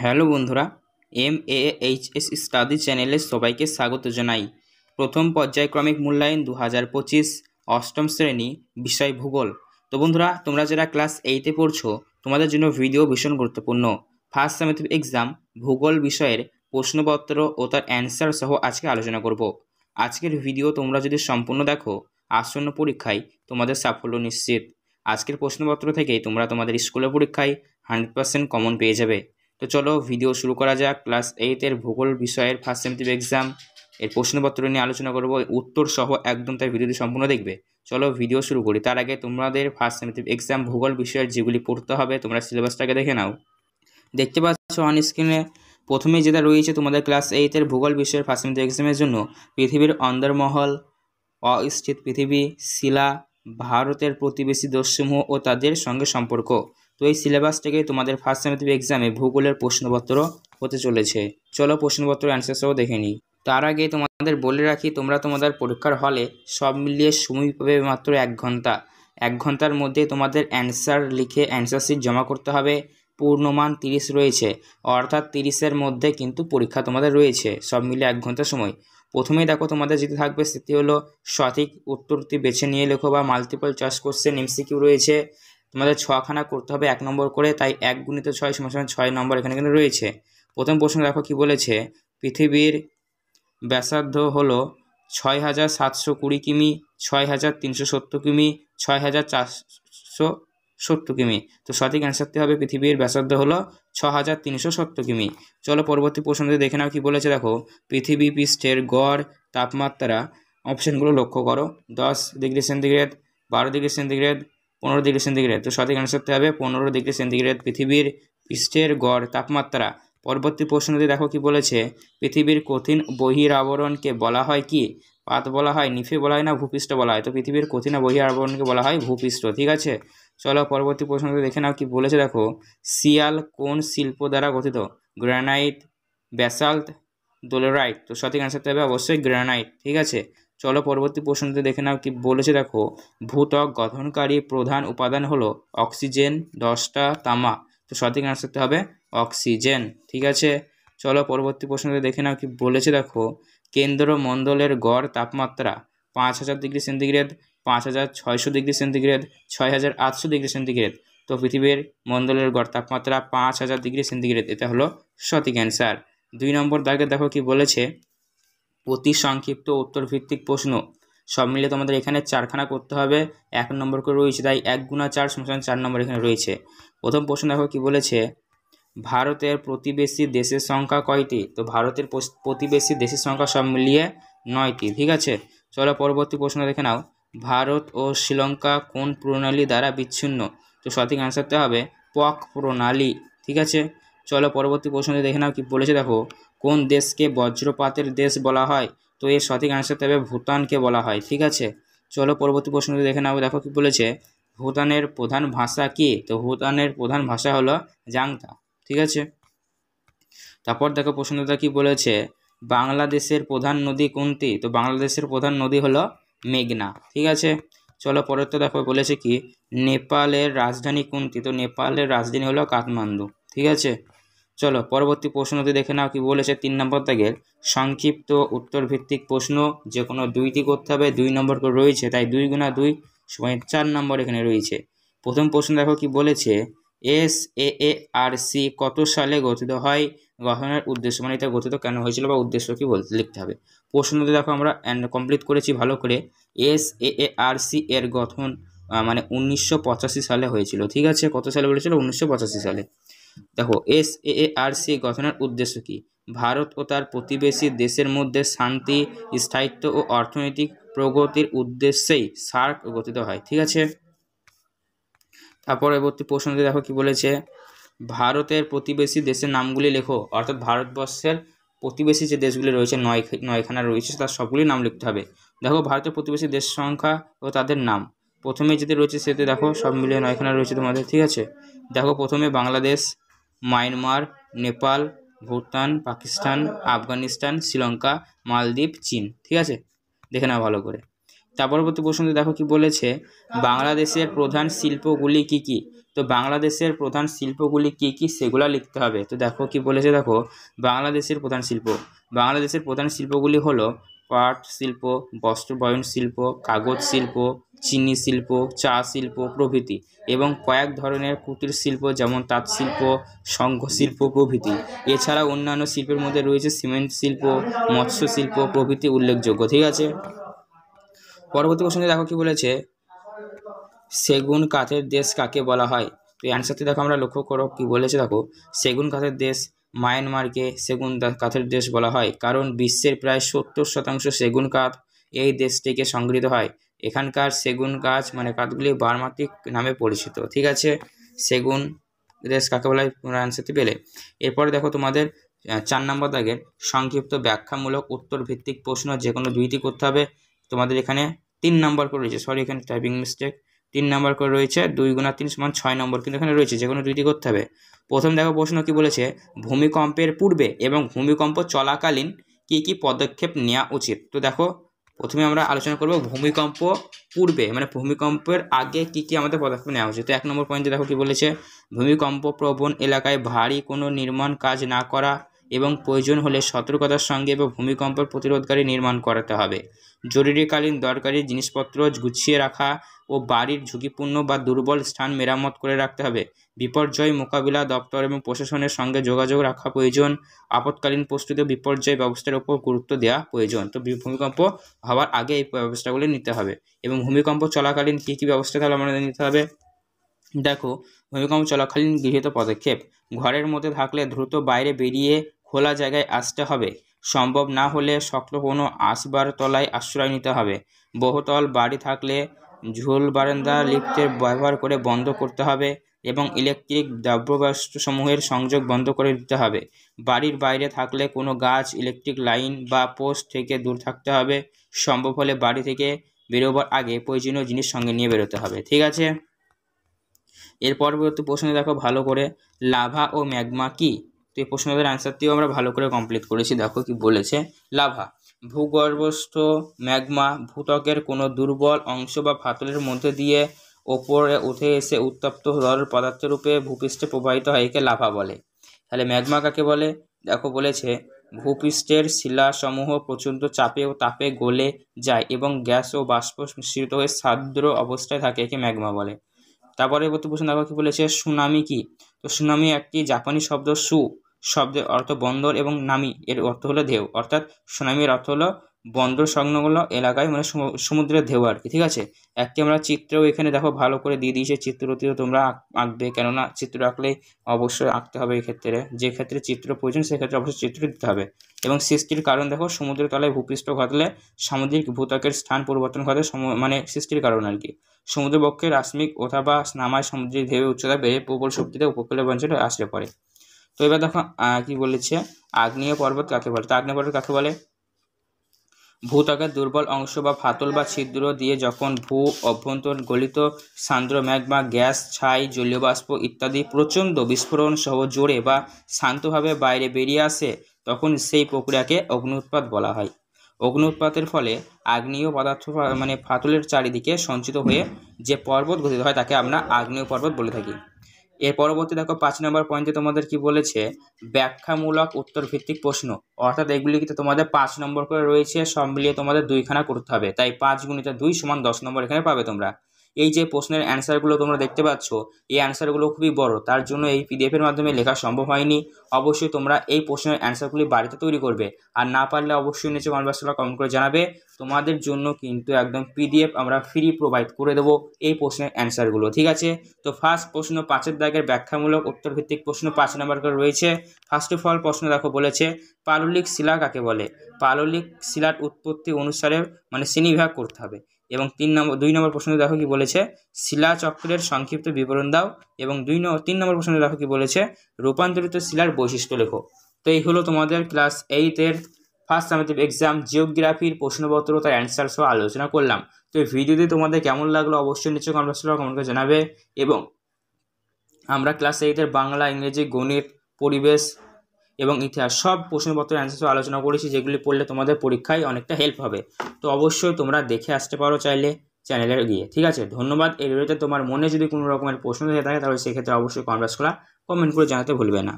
Hello বন্ধুরা, MAHS study চ্যানেলে সবাইকে স্বাগত জানাই। প্রথম পর্যায়ক্রমিক মূল্যায়ন 2025 অষ্টম শ্রেণী, বিষয় ভূগোল। তো বন্ধুরা, তোমরা যারা ক্লাস 8-এ পড়ছো, তোমাদের জন্য ভিডিও ভীষণ গুরুত্বপূর্ণ। ফার্স্ট সেমিস্টার এক্সাম ভূগোল বিষয়ের প্রশ্নপত্র ও তার অ্যান্সার সহ আজকে আলোচনা করব। আজকের ভিডিও তোমরা যদি সম্পূর্ণ দেখো, আসন্ন পরীক্ষায় তোমাদের সাফল্য নিশ্চিত। আজকের প্রশ্নপত্র থেকেই তোমরা তোমাদের স্কুলের পরীক্ষায় 100% কমন পেয়ে যাবে। তো চলো ভিডিও শুরু করা যাক। ক্লাস 8-এর ভূগোল বিষয়ের ফার্স্ট সেমিস্টার এক্সাম এর প্রশ্নপত্র নিয়ে আলোচনা করব, উত্তর সহ একদম তাই ভিডিওটি সম্পূর্ণ দেখবে। চলো ভিডিও শুরু করি। তার আগে তোমাদের ফার্স্ট সেমিস্টার এক্সাম ভূগোল বিষয়ের যেগুলি পড়তে হবে তোমরা সিলেবাসটাকে দেখে নাও। দেখতে পাচ্ছ অন স্ক্রিনে প্রথমেই যেটা রয়েছে তোমাদের ক্লাস 8-এর ভূগোল বিষয়ের ফার্স্ট সেমিস্টার এক্সামের জন্য পৃথিবীর অন্দরমহল, অস্থিত পৃথিবী, শিলা, ভারতের প্রতিবেশী দেশসমূহ ও তাদের সঙ্গে সম্পর্ক। তো এই সিলেবাস থেকে তোমাদের ফার্স্ট সেমিস্টার এক্সামে ভূগোলের প্রশ্নপত্র হতে চলেছে। চলো প্রশ্নপত্র অ্যান্সার সহ দেখে নিই। তার আগে তোমাদের বলে রাখি, তোমরা তোমাদের পরীক্ষার হলে সব মিলিয়ে সময় পাবে মাত্র 1 ঘন্টা। 1 ঘন্টার মধ্যে তোমাদের অ্যান্সার লিখে অ্যান্সার শিট জমা করতে হবে। পূর্ণমান 30 রয়েছে, অর্থাৎ 30-এর মধ্যে কিন্তু পরীক্ষা তোমাদের রয়েছে। সব মিলিয়ে 1 ঘন্টা সময়। প্রথমেই দেখো তোমাদের যেটি থাকবে সেটি হলো সঠিক উত্তরটি বেছে নিয়ে লেখো বা মাল্টিপল চয়েস কোশ্চেন MCQ রয়েছে। তোমাদের 6খানা করতে হবে 1 নম্বর করে, তাই 1 × 6 = 6 নম্বর এখানে কিন্তু রয়েছে। প্রথম প্রশ্ন দেখো কি বলেছে, পৃথিবীর ব্যাসার্ধ হলো 6720 কিমি, 6370 কিমি, 6470 কিমি। তো সঠিক অ্যান্সারটি হবে পৃথিবীর ব্যাসার্ধ হলো 6370 কিমি। চলো পরবর্তী প্রশ্নটি দেখে নাও কি বলেছে। দেখো পৃথিবী পৃষ্ঠের গড় তাপমাত্রা, অপশনগুলো লক্ষ্য করো। 10 degree centigrade, 12 degree centigrade, 15 degree centigrade. তো সঠিক অ্যান্সারটি হবে 15 ডিগ্রি সেন্টিগ্রেড পৃথিবীর পৃষ্ঠের গড় তাপমাত্রা। পরবর্তী প্রশ্নটি দেখো কি বলেছে, পৃথিবীর কঠিন বহিরাবরণকে বলা হয় কি? পাত বলা হয়, নিফে বলা হয়, না ভূপৃষ্ঠ বলা হয়? তো পৃথিবীর কঠিন বহিরাবরণকে বলা হয় ভূপৃষ্ঠ। ঠিক আছে, চলো পরবর্তী প্রশ্নটি দেখে নাও কি বলেছে। দেখো সিয়াল কোন শিল্প দ্বারা গঠিত? Granite, basalt, dolerite. তো সঠিক অ্যান্সারটা হবে অবশ্যই গ্রানাইট। ঠিক আছে, চলো পরবর্তী প্রশ্নটি দেখে নাও কি বলেছে। দেখো ভূত্বক গঠনকারী প্রধান উপাদান হলো অক্সিজেন, দশটা, তামা। তো সঠিক অ্যান্সারটা হবে অক্সিজেন। ঠিক আছে, চলো পরবর্তী প্রশ্নটি দেখে নাও কি বলেছে। দেখো কেন্দ্রমণ্ডলের গড় তাপমাত্রা 5000 degree centigrade, 5600 degree centigrade, 6800 degree centigrade. তো পৃথিবীর মণ্ডলের গড় তাপমাত্রা 5000 ডিগ্রি সেন্টিগ্রেড, এটা হলো সঠিক অ্যান্সার। 2 নম্বর দাগে দেখো কি বলেছে, অতি সংক্ষিপ্ত উত্তর ভিত্তিক প্রশ্ন। সব মিলিয়ে তোমাদের এখানে 4খানা করতে হবে, 1 নম্বর করে রয়েছে, তাই 1 × 4 = 4 নম্বর এখানে রয়েছে। প্রথম প্রশ্ন দেখো কি বলেছে, ভারতের প্রতিবেশী দেশের সংখ্যা কয়টি? তো ভারতের প্রতিবেশী দেশের সংখ্যা সব মিলিয়ে 9টি। ঠিক আছে, চলো পরবর্তী প্রশ্ন দেখে নাও, ভারত ও শ্রীলঙ্কা কোন প্রণালী দ্বারা বিচ্ছিন্ন? তো সঠিক অ্যান্সারটা হবে পক প্রণালী। ঠিক আছে, চলো পরবর্তী প্রশ্নটি দেখে নাও কি বলেছে। দেখো কোন দেশকে বজ্রপাতের দেশ বলা হয়? তো এর সঠিক অ্যান্সারটা হবে ভুটানকে বলা হয়। ঠিক আছে, চলো পরবর্তী প্রশ্নটি দেখে নাও। দেখো কি বলেছে, ভুটানের প্রধান ভাষা কি? তো ভুটানের প্রধান ভাষা হলো জাংতা। ঠিক আছে, তারপর দেখো প্রশ্নটা কি বলেছে, বাংলাদেশের প্রধান নদী কোনটি? তো বাংলাদেশের প্রধান নদী হলো মেঘনা। ঠিক আছে, চলো পরেরটা দেখো বলেছে কি, নেপালের রাজধানী কোনটি? তো নেপালের রাজধানী হলো কাঠমান্ডু। ঠিক আছে, চলো পরবর্তী প্রশ্নটি দেখে নাও কি বলেছে। 3 নম্বর দাগের সংক্ষিপ্ত উত্তর ভিত্তিক প্রশ্ন, যে কোনো 2টি করতে হবে, 2 নম্বর করে রয়েছে, তাই 2 × 2 = 4 নম্বর এখানে রয়েছে। প্রথম প্রশ্ন দেখো কি বলেছে, SAARC কত সালে গঠিত হয়? গঠনের উদ্দেশ্য, মানে এটা গঠিত কেন হয়েছিল বা উদ্দেশ্য কি বলতে লিখতে হবে। প্রশ্নটি দেখো আমরা কমপ্লিট করেছি ভালো করে। SAARC এর গঠন মানে 1985 সালে হয়েছিল। ঠিক আছে, কত সালে বলেছিল? 1985 সালে। দেখো SAARC গঠনের উদ্দেশ্য কি? ভারত ও তার প্রতিবেশী দেশের মধ্যে শান্তি, স্থায়িত্ব ও অর্থনৈতিক প্রগতির উদ্দেশ্যেই সার্ক গঠিত হয়। ঠিক আছে, তারপর পরবর্তী প্রশ্নটি দেখো কি বলেছে, ভারতের প্রতিবেশী দেশের নামগুলি লেখো। অর্থাৎ ভারতবর্ষের প্রতিবেশী যে দেশগুলি রয়েছে 9খানা রয়েছে, তার সবগুলি নাম লিখতে হবে। দেখো ভারতের প্রতিবেশী দেশ সংখ্যা ও তাদের নাম, প্রথমে যেটি রয়েছে সেটি দেখো সব মিলিয়ে 9খানা রয়েছে তোমাদের। ঠিক আছে, দেখো প্রথমে বাংলাদেশ, মায়ানমার, নেপাল, ভুটান, পাকিস্তান, আফগানিস্তান, শ্রীলঙ্কা, মালদ্বীপ, চীন। ঠিক আছে, দেখে নাও ভালো করে। তার পরবর্তী প্রশ্নতে দেখো কি বলেছে, বাংলাদেশের প্রধান শিল্পগুলি কি কি। তো বাংলাদেশের প্রধান শিল্পগুলি কি কি সেগুলো লিখতে হবে। তো দেখো কি বলেছে, দেখো বাংলাদেশের প্রধান শিল্পগুলি হলো পাট শিল্প, বস্ত্র বয়ন শিল্প, কাগজ শিল্প, চিনি শিল্প, চা শিল্প প্রভৃতি, এবং কয়েক ধরনের কুটির শিল্প যেমন তাঁত শিল্প, শঙ্খ শিল্প প্রভৃতি। এছাড়া অন্যান্য শিল্পের মধ্যে রয়েছে সিমেন্ট শিল্প, মৎস্য শিল্প প্রভৃতি উল্লেখযোগ্য। ঠিক আছে, পরবর্তী প্রশ্নে দেখো কি বলেছে, সেগুন কাঠের দেশ কাকে বলা হয়। তো অ্যান্সারটি দেখো আমরা লক্ষ্য করো কি বলেছে, দেখো সেগুন কাঠের দেশ মায়ানমারকে সেগুন কাঠের দেশ বলা হয়, কারণ বিশ্বের প্রায় 70% সেগুন কাঠ এই দেশ থেকে সংগৃহীত হয়। এখানকার সেগুন গাছ মানে কাঠগুলি বার্মাটিক নামে পরিচিত। ঠিক আছে, সেগুন দেশ কাকে বলা হয় তোমরা অ্যান্সারটি পেলে। এরপরে দেখো তোমাদের 4 নম্বর দাগের সংক্ষিপ্ত ব্যাখ্যামূলক উত্তর ভিত্তিক প্রশ্ন যে কোনো 2টি করতে হবে। তোমাদের এখানে 3 নম্বর করে রয়েছে, সরি এখানে টাইপিং মিস্টেক, 3 নম্বর করে রয়েছে, 2 × 3 = 6 নম্বর কিন্তু এখানে রয়েছে, যে কোনো 2টি করতে হবে। প্রথম দেখো প্রশ্ন কি বলেছে, ভূমিকম্পের পূর্বে এবং ভূমিকম্প চলাকালীন কি কি পদক্ষেপ নেওয়া উচিত। তো দেখো প্রথমে আমরা আলোচনা করব ভূমিকম্প পূর্বে মানে ভূমিকম্পের আগে কি কি আমাদের পদক্ষেপ নেওয়া উচিত। তো 1 নম্বর পয়েন্টে দেখো কি বলেছে, ভূমিকম্প প্রবণ এলাকায় ভারী কোনো নির্মাণ কাজ না করা এবং প্রয়োজন হলে সতর্কতার সঙ্গে বা ভূমিকম্প প্রতিরোধকারী নির্মাণ করাতে হবে। জরুরিকালীন দরকারি জিনিসপত্র গুছিয়ে রাখা ও বাড়ির ঝুঁকিপূর্ণ বা দুর্বল স্থান মেরামত করে রাখতে হবে। বিপর্যয় মোকাবিলা দপ্তর এবং প্রশাসনের সঙ্গে যোগাযোগ রাখা প্রয়োজন। আপৎকালীন প্রস্তুতি বিপর্যয় ব্যবস্থার উপর গুরুত্ব দেওয়া প্রয়োজন। তো ভূমিকম্প হওয়ার আগে এই ব্যবস্থাগুলি নিতে হবে। এবং ভূমিকম্প চলাকালীন কী কী ব্যবস্থা তাহলে আমাদের নিতে হবে। দেখো ভূমিকম্প চলাকালীন গৃহীত পদক্ষেপ, ঘরের মধ্যে থাকলে দ্রুত বাইরে বেরিয়ে খোলা জায়গায় আসতে হবে। সম্ভব না হলে শক্ত কোনো আসবার তলায় আশ্রয় নিতে হবে। বহুতল বাড়ি থাকলে ঝুল বারান্দা লিফটের ব্যবহার করে বন্ধ করতে হবে এবং ইলেকট্রিক দ্রব্যবস্তুসমূহের সংযোগ বন্ধ করে দিতে হবে। বাড়ির বাইরে থাকলে কোনো গাছ, ইলেকট্রিক লাইন বা পোস্ট থেকে দূর থাকতে হবে। সম্ভব হলে বাড়ি থেকে বেরোবার আগে প্রয়োজনীয় জিনিস সঙ্গে নিয়ে বেরোতে হবে। ঠিক আছে, এর পরবর্তী প্রশ্নে দেখো ভালো করে, লাভা ও ম্যাগমা কি। তো এই প্রশ্নটার অ্যান্সারটিও আমরা ভালো করে কমপ্লিট করেছি। দেখো কি বলেছে, লাভা ভূগর্ভস্থ ম্যাগমা ভূত্বকের কোনো দুর্বল অংশ বা ফাটলের মধ্যে দিয়ে ওপরে উঠে এসে উত্তপ্ত তরল পদার্থের রূপে ভূপৃষ্ঠে প্রবাহিত হয়, একে লাভা বলে। তাহলে ম্যাগমা কাকে বলে, দেখো বলেছে ভূপৃষ্ঠের শিলাসমূহ প্রচণ্ড চাপে ও তাপে গলে যায় এবং গ্যাস ও বাষ্প মিশ্রিত হয়ে সান্দ্র অবস্থায় থাকে, একে ম্যাগমা বলে। তারপরে প্রশ্ন দেখো কি বলেছে, সুনামি কি। তো সুনামি একটি জাপানি শব্দ, সু শব্দের অর্থ বন্দর এবং নামি এর অর্থ হলো ঢেউ, অর্থাৎ সুনামির অর্থ হলো বন্দর সংলগ্ন এলাকায় মানে সমুদ্রের ঢেউ আর কি। ঠিক আছে, একটি আমরা চিত্রও এখানে দেখো ভালো করে দিয়ে দিয়েছে, চিত্রটিও তোমরা আঁকবে, কেননা চিত্র আঁকলে অবশ্যই আঁকতে হবে। এক্ষেত্রে যে ক্ষেত্রে চিত্র প্রয়োজন সেক্ষেত্রে অবশ্যই চিত্র দিতে হবে। এবং সৃষ্টির কারণ দেখো, সমুদ্রের তলায় ভূপৃষ্ঠ ঘটলে সামুদ্রিক ভূত্বকের স্থান পরিবর্তন ঘটে মানে সৃষ্টির কারণ আর কি। সমুদ্রবক্ষের রাশ্মিক অথবা নামায় সামুদ্রিক ঢেউয়ের উচ্চতা বেড়ে প্রবল শক্তিতে উপকূলীয় অঞ্চলে আসলে পড়ে। তো এবার দেখো কি বলেছে, আগ্নেয় পর্বত কাকে বলে। তো আগ্নেয় পর্বত কাকে বলে, ভূত্বকের দুর্বল অংশ বা ফাটল বা ছিদ্র দিয়ে যখন ভূ অভ্যন্তর গলিত সান্দ্র ম্যাগমা, গ্যাস, ছাই, জলীয় বাষ্প ইত্যাদি প্রচণ্ড বিস্ফোরণ সহ জোরে বা শান্তভাবে বাইরে বেরিয়ে আসে, তখন সেই প্রক্রিয়াকে অগ্ন্যুৎপাত বলা হয়। অগ্ন্যুৎপাতের ফলে আগ্নেয় পদার্থ মানে ফাটলের চারিদিকে সঞ্চিত হয়ে যে পর্বত গঠিত হয় তাকে আমরা আগ্নেয় পর্বত বলে থাকি। এর পরবর্তী দেখো 5 নম্বর পয়েন্টে তোমাদের কি বলেছে, ব্যাখ্যামূলক উত্তর ভিত্তিক প্রশ্ন, অর্থাৎ এগুলি কিন্তু তোমাদের 5 নম্বর করে রয়েছে, সব মিলিয়ে তোমাদের 2খানা করতে হবে, তাই 5 × 2 = 10 নম্বর এখানে পাবে তোমরা। এই যে প্রশ্নের অ্যান্সারগুলো তোমরা দেখতে পাচ্ছ, এই অ্যান্সারগুলো খুবই বড়, তার জন্য এই পিডিএফের মাধ্যমে লেখা সম্ভব হয়নি। অবশ্যই তোমরা এই প্রশ্নের অ্যান্সারগুলি বাড়িতে তৈরি করবে, আর না পারলে অবশ্যই নিচে কমেন্ট বক্সে কমেন্ট করে জানাবে। তোমাদের জন্য কিন্তু একদম পিডিএফ আমরা ফ্রি প্রোভাইড করে দেবো এই প্রশ্নের অ্যান্সারগুলো। ঠিক আছে, তো ফার্স্ট প্রশ্ন 5-এর দাগের ব্যাখ্যামূলক উত্তর ভিত্তিক প্রশ্ন 5 নম্বর করে রয়েছে। ফার্স্ট অফ অল প্রশ্ন দেখো বলেছে, পাললিক শিলা কাকে বলে। পাললিক শিলার উৎপত্তি অনুসারে মানে শ্রেণীবিভাগ করতে হবে। এবং 2 নম্বর প্রশ্ন দেখো কি বলেছে, শিলাচক্রের সংক্ষিপ্ত বিবরণ দাও। এবং 3 নম্বর প্রশ্ন দেখো কি বলেছে, রূপান্তরিত শিলার বৈশিষ্ট্য লেখো। তো এই হলো তোমাদের ক্লাস 8-এর ফার্স্ট সামেটিভ এক্সাম জিওগ্রাফির প্রশ্নপত্র তার অ্যান্সার সহ আলোচনা করলাম। তো এই ভিডিওটি তোমাদের কেমন লাগলো অবশ্যই নিচে কমেন্ট বক্সে কমেন্ট করে জানাবে। এবং আমরা ক্লাস 8-এর বাংলা, ইংরেজি, গণিত, পরিবেশ এবং ইতিহাস সব প্রশ্নপত্রের অ্যান্সার আলোচনা করেছি, যেগুলি পড়লে তোমাদের পরীক্ষায় অনেকটা হেল্প হবে। তো অবশ্যই তোমরা দেখে আসতে পারো চাইলে চ্যানেলে গিয়ে। ঠিক আছে, ধন্যবাদ। এই ভিডিওতে তোমার মনে যদি কোনো রকমের প্রশ্ন থেকে থাকে তাহলে সেক্ষেত্রে অবশ্যই কমেন্ট করে জানাতে ভুলবে না।